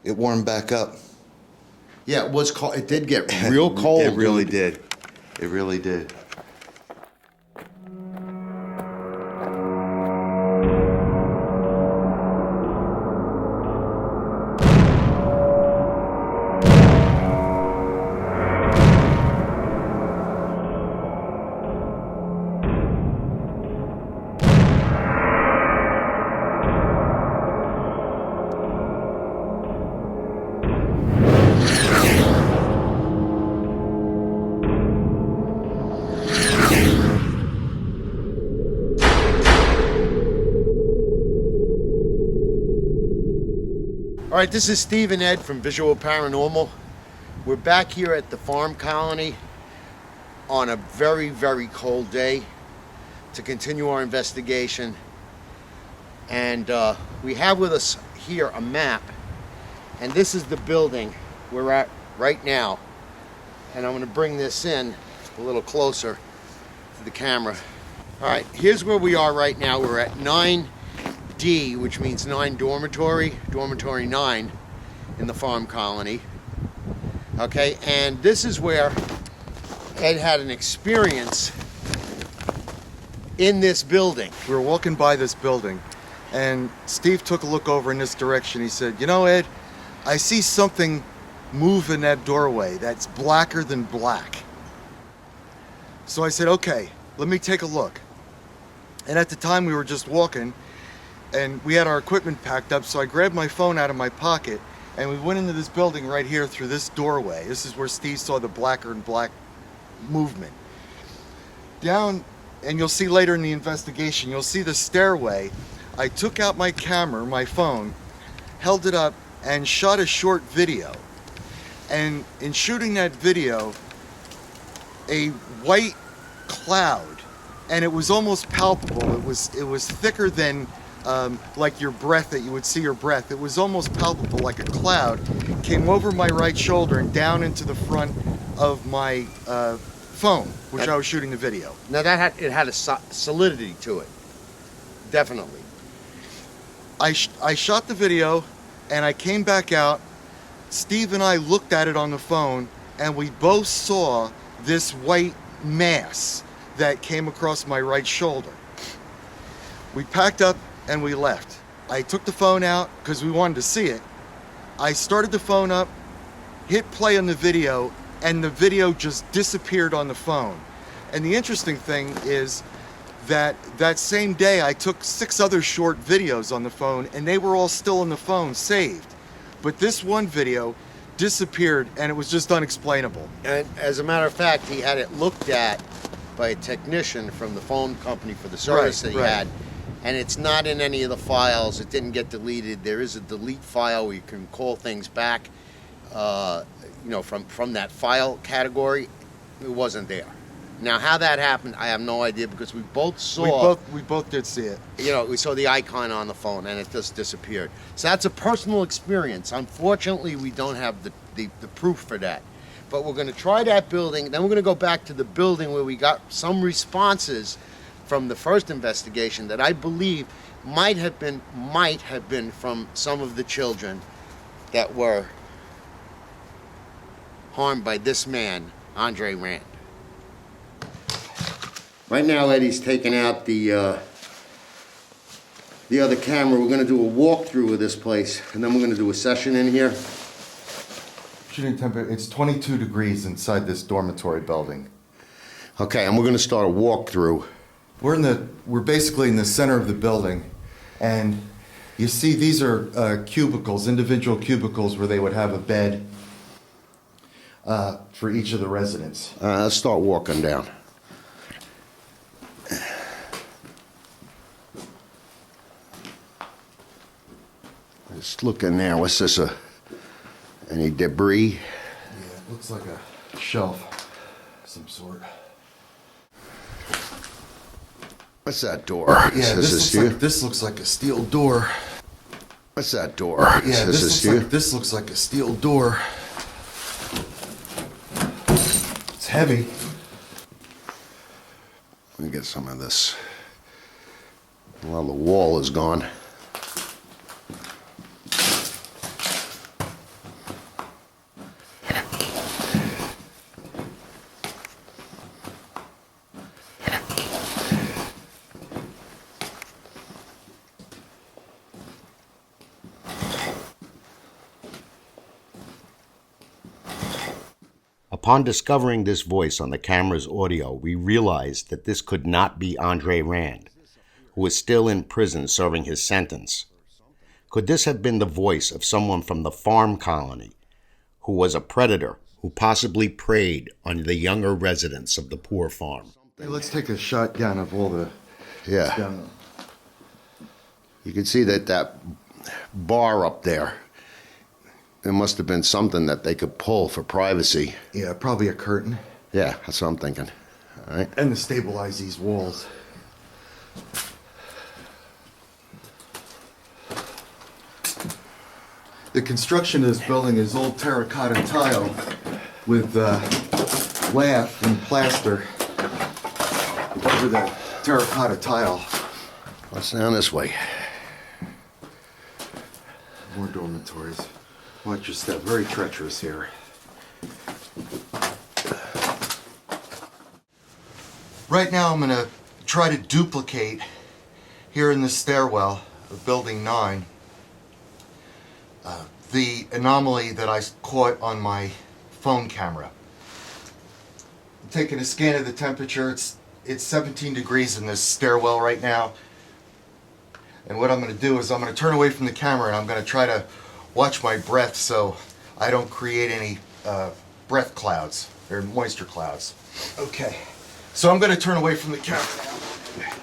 It warmed back up. Yeah, it was cold. It did get real cold. It really did. It really did. All right, this is Steve and Ed from Visual Paranormal. We're back here at the farm colony on a very, very cold day to continue our investigation. And we have with us here a map, and this is the building we're at right now. And I'm going to bring this in a little closer to the camera. All right, here's where we are right now. We're at 9D, which means 9 dormitory, dormitory 9 in the farm colony. Okay, and this is where Ed had an experience in this building. We were walking by this building, and Steve took a look over in this direction. He said, "You know, Ed, I see something move in that doorway that's blacker than black." So I said, "Okay, let me take a look." And at the time we were just walking, and we had our equipment packed up, so I grabbed my phone out of my pocket, and we went into this building right here through this doorway. This is where Steve saw the blacker than black movement. Down, and you'll see later in the investigation, you'll see the stairway. I took out my camera, my phone, held it up, and shot a short video. And in shooting that video, a white cloud, and it was almost palpable. It was thicker than like your breath, that you would see your breath. It was almost palpable, like a cloud, came over my right shoulder and down into the front of my phone, which I was shooting the video. Now it had a solidity to it, definitely. I shot the video, and I came back out. Steve and I looked at it on the phone, and we both saw this white mass that came across my right shoulder. We packed up and we left. I took the phone out because we wanted to see it. I started the phone up, hit play on the video, and the video just disappeared on the phone. And the interesting thing is that same day I took 6 other short videos on the phone, and they were all still on the phone saved. But this one video disappeared, and it was just unexplainable. And as a matter of fact, he had it looked at by a technician from the phone company for the service that he had, and it's not in any of the files. It didn't get deleted. There is a delete file where you can call things back, from that file category. It wasn't there. Now, how that happened, I have no idea, because we both saw. We both did see it. We saw the icon on the phone, and it just disappeared. So that's a personal experience. Unfortunately, we don't have the proof for that. But we're going to try that building. Then we're going to go back to the building where we got some responses from the first investigation that I believe might have been from some of the children that were harmed by this man, Andre Rand. Right now, Eddie's taking out the other camera. We're going to do a walkthrough of this place, and then we're going to do a session in here. Shooting temperature, it's 22 degrees inside this dormitory building. Okay, and we're going to start a walkthrough. We're basically in the center of the building, and you see these are cubicles, individual cubicles where they would have a bed for each of the residents. Let's start walking down. Let's look in there. What's this? Any debris? Yeah, it looks like a shelf of some sort. What's that door? Yeah, this looks like a steel door. What's that door? Yeah, this looks like a steel door. It's heavy. Let me get some of this. Well, the wall is gone. Upon discovering this voice on the camera's audio, we realized that this could not be Andre Rand, who is still in prison serving his sentence. Could this have been the voice of someone from the farm colony, who was a predator who possibly preyed on the younger residents of the poor farm? Hey, let's take a shotgun of all the... Yeah. You can see that bar up there, it must have been something that they could pull for privacy. Yeah, probably a curtain. Yeah, that's what I'm thinking. All right. And to stabilize these walls. The construction of this building is old terracotta tile with lath and plaster over the terracotta tile. Let's down this way. More dormitories. Watch your step. Very treacherous here. Right now I'm going to try to duplicate here in the stairwell of Building 9 the anomaly that I caught on my phone camera. I'm taking a scan of the temperature. It's 17 degrees in this stairwell right now. And what I'm going to do is I'm going to turn away from the camera and I'm going to try to watch my breath so I don't create any breath clouds or moisture clouds. Okay, so I'm going to turn away from the camera now.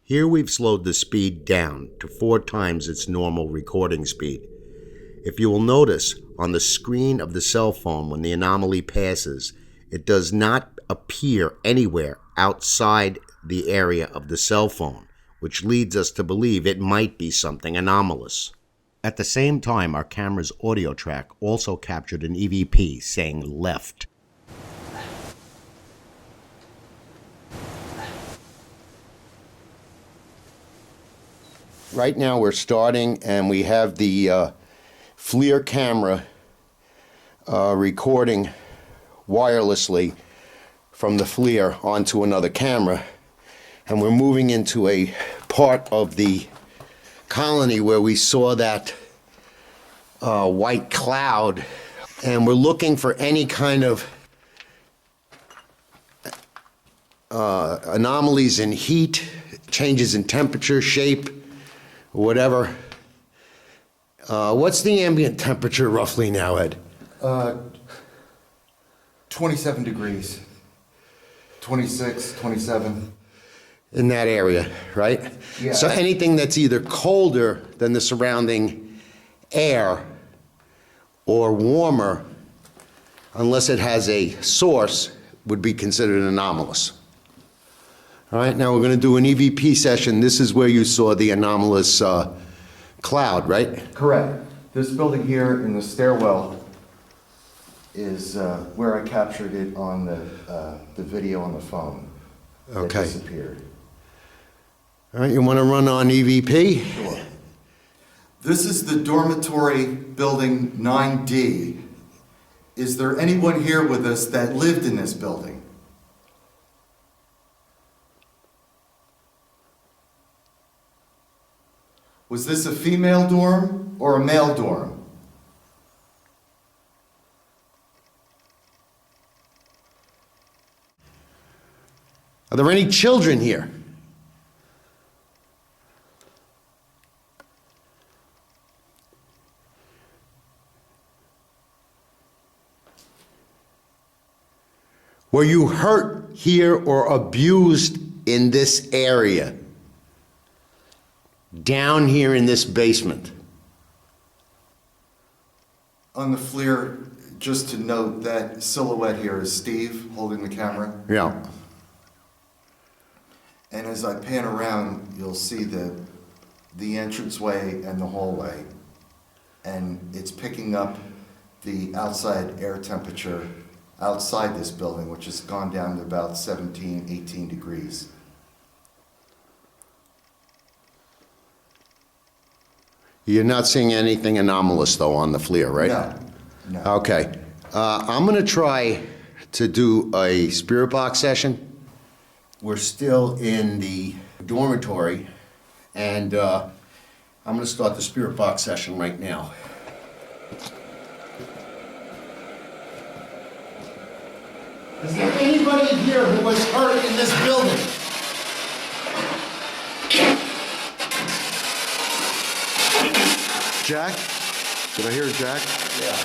Here we've slowed the speed down to 4 times its normal recording speed. If you will notice, on the screen of the cell phone when the anomaly passes, it does not appear anywhere outside the area of the cell phone, which leads us to believe it might be something anomalous. At the same time, our camera's audio track also captured an e.v.p. saying left. Right now we're starting and we have the FLIR camera recording wirelessly from the FLIR onto another camera, and we're moving into a part of the colony where we saw that white cloud, and we're looking for any kind of anomalies in heat, changes in temperature, shape, whatever. What's the ambient temperature roughly now, Ed? 27 degrees. 26, 27. In that area, right? Yeah. So anything that's either colder than the surrounding air or warmer, unless it has a source, would be considered anomalous. All right, now we're going to do an e.v.p. session. This is where you saw the anomalous cloud, right? Correct. This building here in the stairwell is where I captured it on the video on the phone. Okay. It disappeared. All right, you want to run on e.v.p.? Sure. This is the dormitory building 9D. Is there anyone here with us that lived in this building? Was this a female dorm or a male dorm? Are there any children here? Were you hurt here or abused in this area? Down here in this basement? On the FLIR, just to note, that silhouette here is Steve holding the camera. Yeah. And as I pan around, you'll see the entranceway and the hallway. And it's picking up the outside air temperature outside this building, which has gone down to about 17, 18 degrees. You're not seeing anything anomalous, though, on the FLIR, right? No. Okay. I'm going to try to do a spirit box session. We're still in the dormitory, and I'm going to start the spirit box session right now. Is there anybody here who was hurt in this building? Jack? Did I hear Jack? Yeah.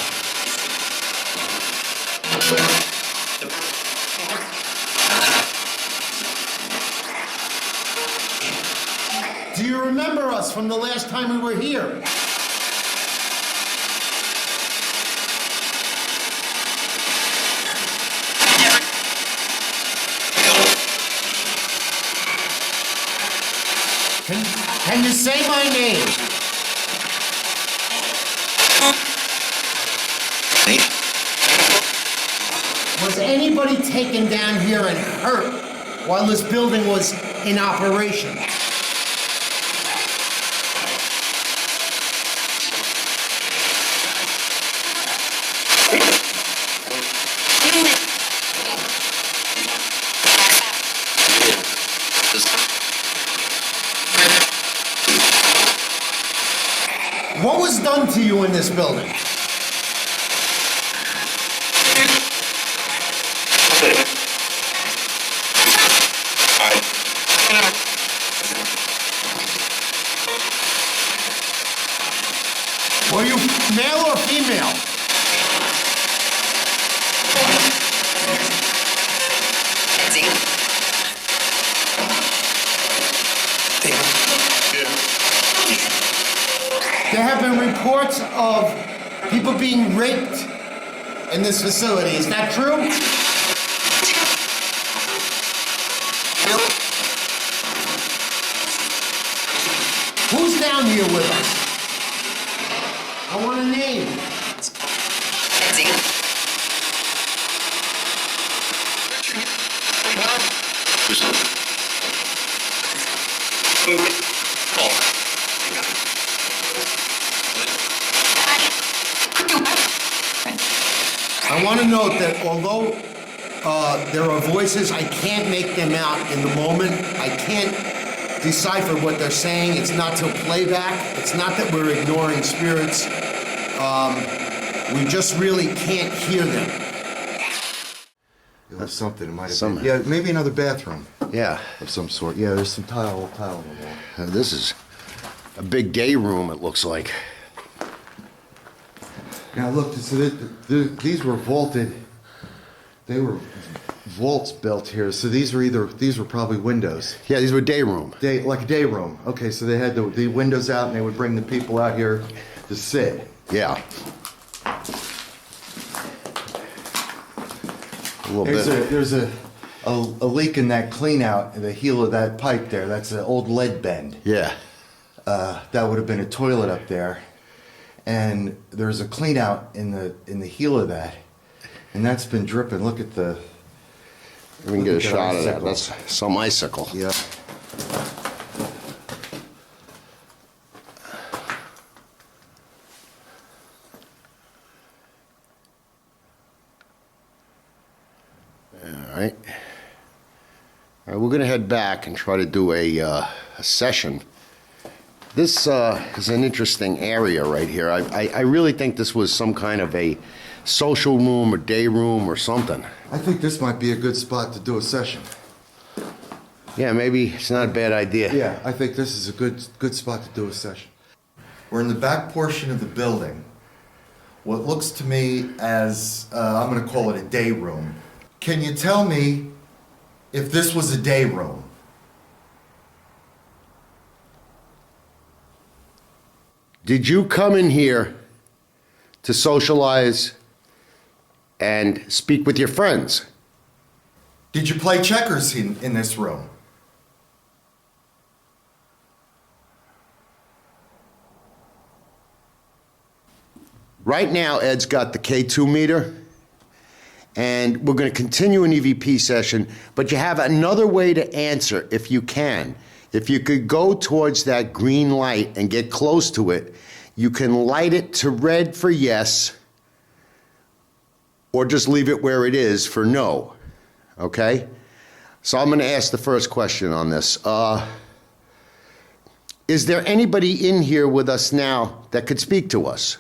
Do you remember us from the last time we were here? Can you say my name? Was anybody taken down here and hurt while this building was in operation? What was done to you in this building? Were you male or female? There have been reports of people being raped in this facility. Is that true? Who's down here with us? I want a name. I want to note that although there are voices, I can't make them out in the moment. I can't decipher what they're saying. It's not till playback. It's not that we're ignoring spirits. We just really can't hear them. It was something. It might have Some- been. Yeah, maybe another bathroom Yeah. of some sort. Yeah, there's some tile on the wall. This is a big day room, it looks like. Now look, so these were vaulted. They were vaults built here. So these were probably windows. Yeah, these were day room. Like a day room. Okay, so they had the windows out, and they would bring the people out here to sit. Yeah. A little bit. There's a leak in that clean out in the heel of that pipe there. That's an old lead bend. Yeah. That would have been a toilet up there, and there's a clean out in the heel of that, and that's been dripping. Look at the. We can get a Look at shot of that. icicle. That's some icicle. Yeah. All right. All right, we're going to head back and try to do a session. This is an interesting area right here. I really think this was some kind of a social room or day room or something. I think this might be a good spot to do a session. Yeah, maybe it's not a bad idea. Yeah, I think this is a good spot to do a session. We're in the back portion of the building. What looks to me as, I'm going to call it a day room. Can you tell me if this was a day room? Did you come in here to socialize and speak with your friends? Did you play checkers in this room? Right now, Ed's got the K2 meter, and we're going to continue an EVP session, but you have another way to answer if you can. If you could go towards that green light and get close to it, you can light it to red for yes, or just leave it where it is for no, okay? So I'm going to ask the first question on this. Is there anybody in here with us now that could speak to us?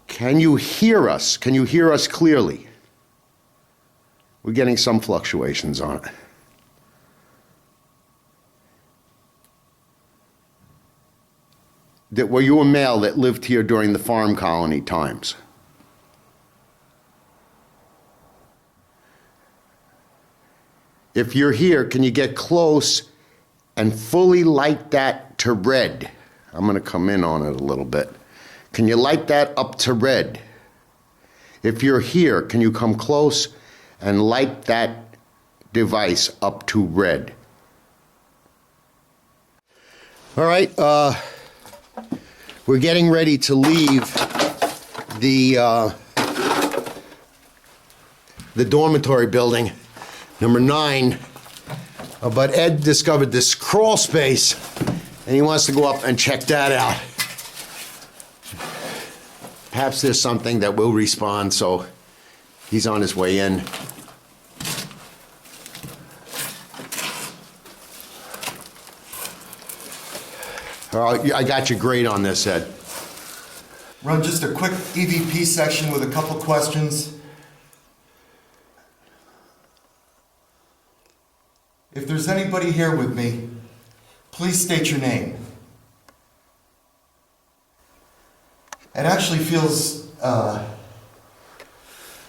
Can you hear us? Can you hear us clearly? We're getting some fluctuations on it. Were you a male that lived here during the farm colony times? If you're here, can you get close and fully light that to red? I'm going to come in on it a little bit. Can you light that up to red? If you're here, can you come close and light that device up to red? All right, we're getting ready to leave the dormitory building, number 9. But Ed discovered this crawl space, and he wants to go up and check that out. Perhaps there's something that will respond, so he's on his way in. All right, I got you great on this, Ed. Run just a quick EVP section with a couple questions. If there's anybody here with me, please state your name. It actually feels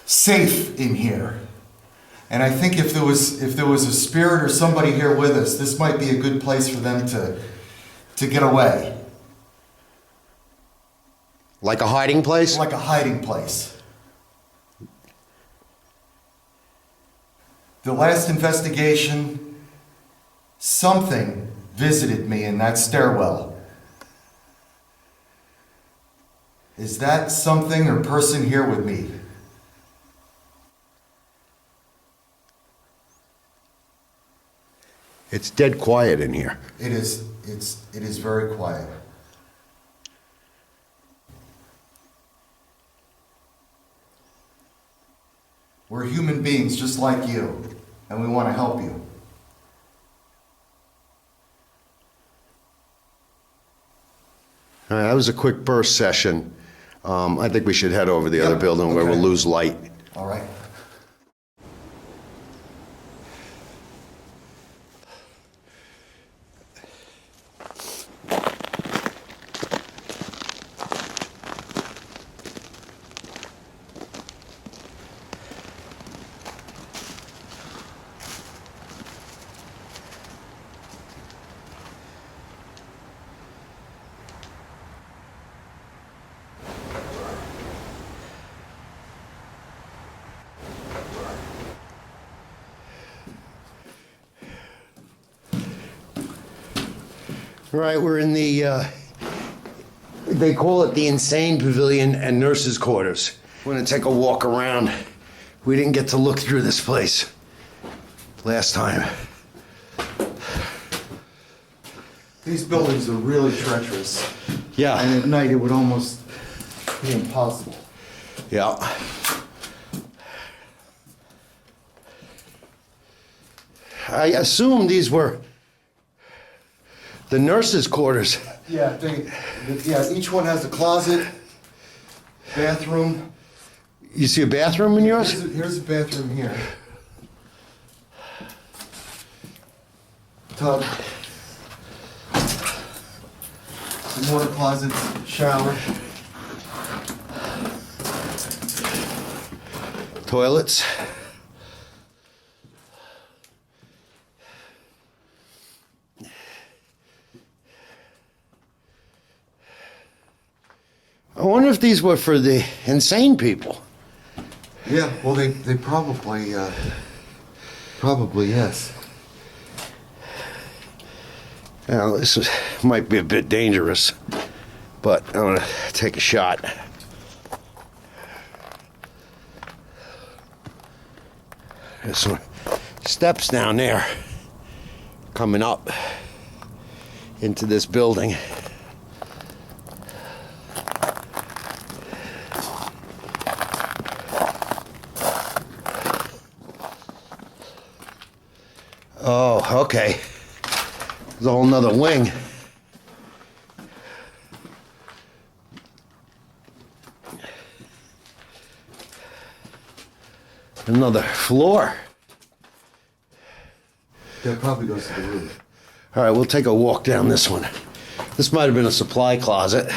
safe in here. And I think if there was a spirit or somebody here with us, this might be a good place for them to get away. Like a hiding place? Like a hiding place. The last investigation, something visited me in that stairwell. Is that something or person here with me? It's dead quiet in here. It is very quiet. We're human beings just like you, and we want to help you. All right, that was a quick burst session. I think we should head over to the other building where we'll lose light. All right. All right, we're in the, they call it the insane pavilion and nurses' quarters. We're gonna take a walk around. We didn't get to look through this place last time. These buildings are really treacherous. Yeah. And at night it would almost be impossible. Yeah. I assume these were the nurses' quarters. Yeah, each one has a closet, bathroom. You see a bathroom in yours? Here's a bathroom here. Tub. Some water closets, shower. Toilets. I wonder if these were for the insane people. Yeah, well, they probably yes. Now, might be a bit dangerous, but I'm gonna take a shot. There's some steps down there coming up into this building. Oh, okay. There's a whole nother wing. Another floor. That probably goes to the roof. All right, we'll take a walk down this one. This might have been a supply closet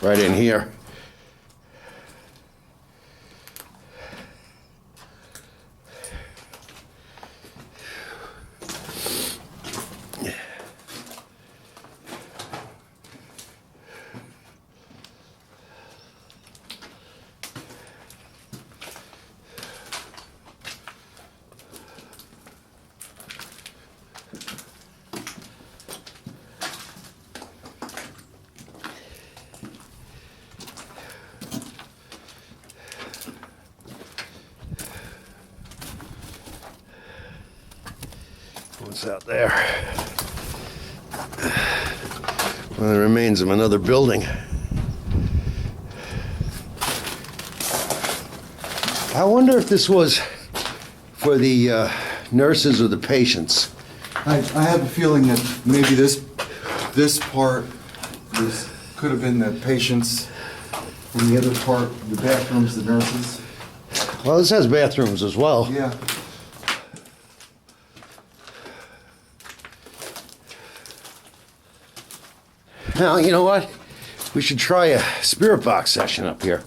right in here. What's out there? One of the remains of another building. I wonder if this was for the nurses or the patients. I have a feeling that maybe this part could have been the patients, and the other part, the bathrooms, the nurses. Well, this has bathrooms as well. Yeah. Now, you know what? We should try a spirit box session up here.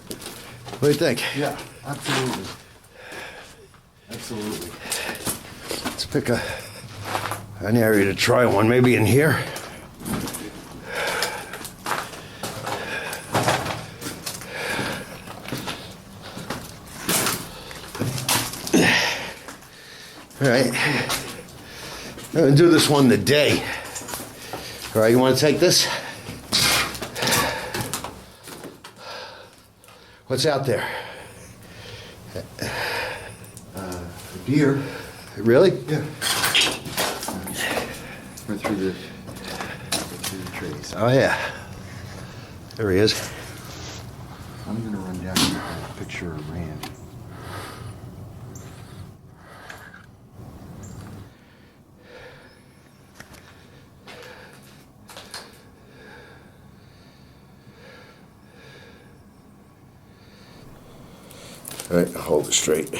What do you think? Yeah, absolutely. Absolutely. Let's pick an area to try one. Maybe in here. All right. I'm gonna do this one today. All right, you want to take this? What's out there? A deer. Really? Yeah. Went through the trees. Oh, yeah. There he is. I'm gonna run down and get a picture of Rand. All right, hold it straight.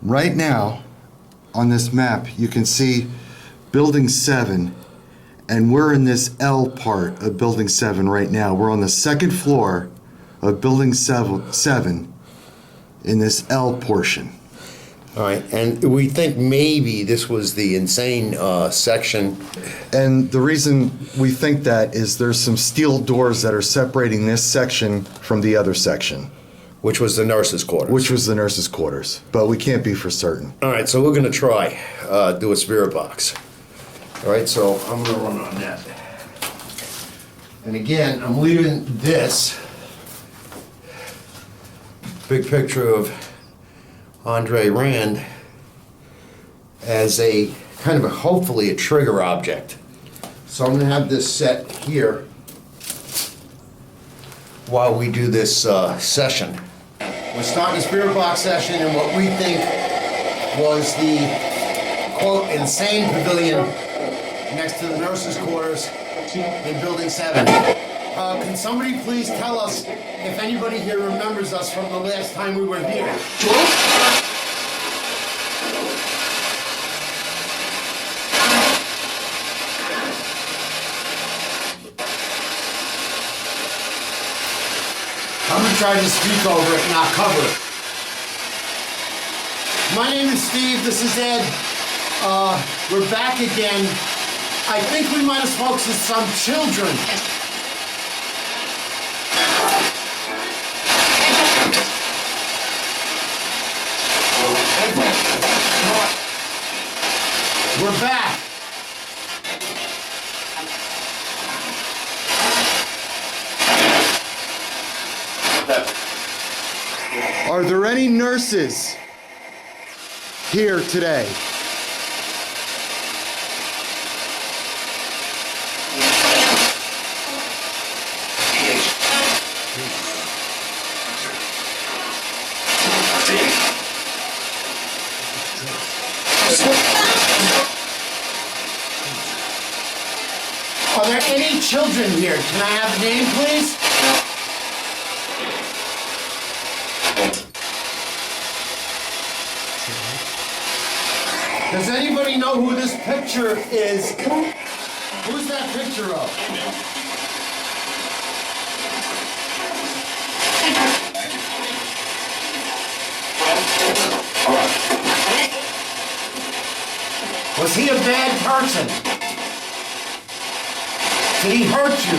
Right now, on this map, you can see Building 7, and we're in this L part of Building 7 right now. We're on the second floor of Building 7 in this L portion. All right, and we think maybe this was the insane section. And the reason we think that is there's some steel doors that are separating this section from the other section. Which was the nurses' quarters. Which was the nurses' quarters, but we can't be for certain. All right, so we're gonna try do a spirit box. All right, so I'm gonna run on that. And again, I'm leaving this big picture of Andre Rand as a kind of a, hopefully a trigger object. So I'm gonna have this set here while we do this session. We're starting a spirit box session in what we think was the, quote, insane pavilion next to the nurses' quarters in Building 7. Can somebody please tell us if anybody here remembers us from the last time we were here? I'm gonna try to speak over it, not cover it. My name is Steve, this is Ed. We're back again. I think we might have spoke to some children. We're back. Are there any nurses here today? Are there any children here? Can I have a name, please? Does anybody know who this picture is? Who's that picture of? Was he a bad person? Did he hurt you?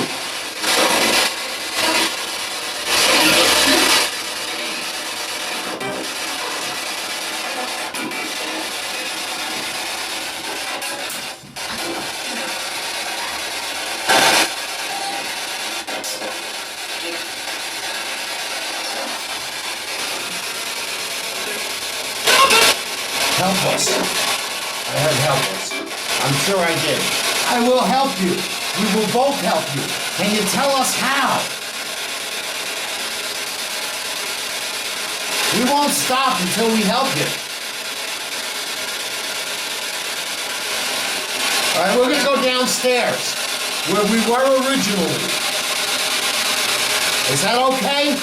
Help us. I heard help us. I'm sure I did. I will help you. We will both help you. Can you tell us how? We won't stop until we help you. All right, we're gonna go downstairs where we were originally. Is that okay?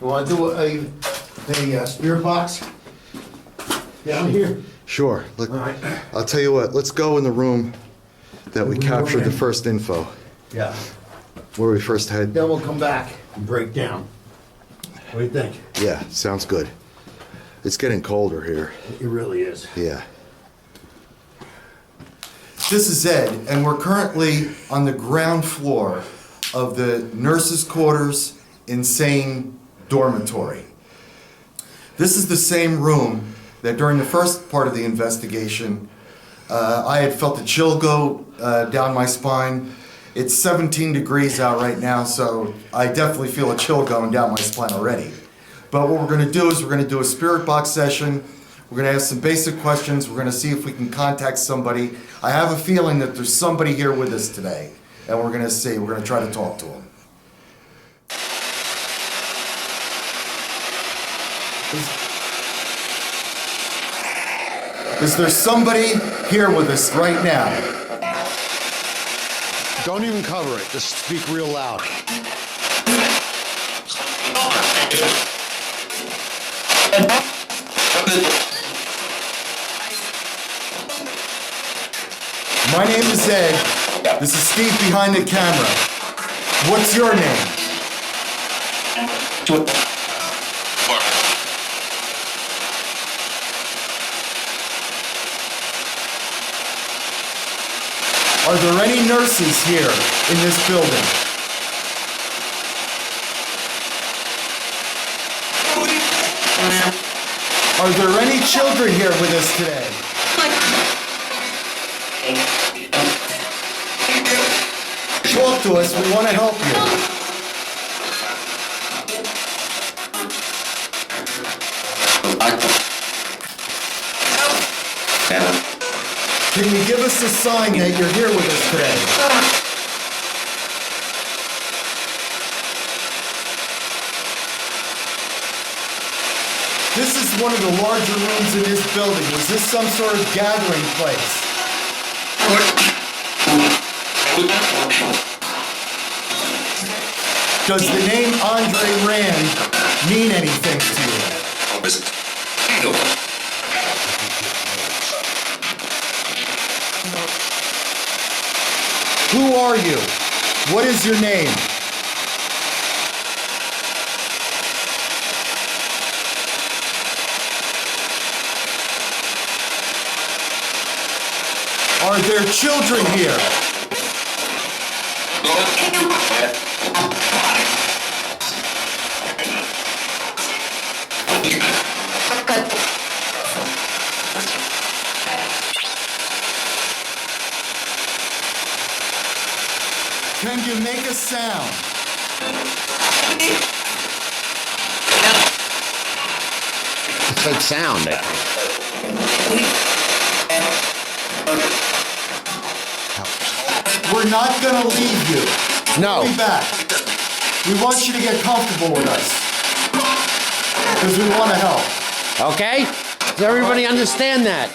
You want to do a spirit box down here? Sure. Look, All right. I'll tell you what, let's go in the room that we We captured go the in. first info, Yeah. where we first had. Then we'll come back and break down. What do you think? Yeah, sounds good. It's getting colder here. It really is. Yeah. This is Ed, and we're currently on the ground floor of the nurses' quarters insane dormitory. This is the same room that during the first part of the investigation, I had felt a chill go down my spine. It's 17 degrees out right now, so I definitely feel a chill going down my spine already. But what we're gonna do is we're gonna do a spirit box session. We're gonna ask some basic questions. We're gonna see if we can contact somebody. I have a feeling that there's somebody here with us today, and we're gonna see. We're gonna try to talk to them. Is there somebody here with us right now? Don't even cover it. Just speak real loud. My name is Ed. This is Steve behind the camera. What's your name? Are there any nurses here in this building? Are there any children here with us today? Talk to us, we want to help you. Can you give us a sign that you're here with us today? This is one of the larger rooms in this building. Was this some sort of gathering place? Does the name Andre Rand mean anything to you? Who are you? What is your name? there are children here. Can you make a sound? It said sound. We're not gonna leave you. No. We'll be back. We want you to get comfortable with us. Because we want to help. Okay? Does everybody understand that?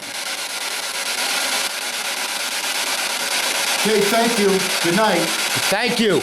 Okay, thank you. Good night. Thank you.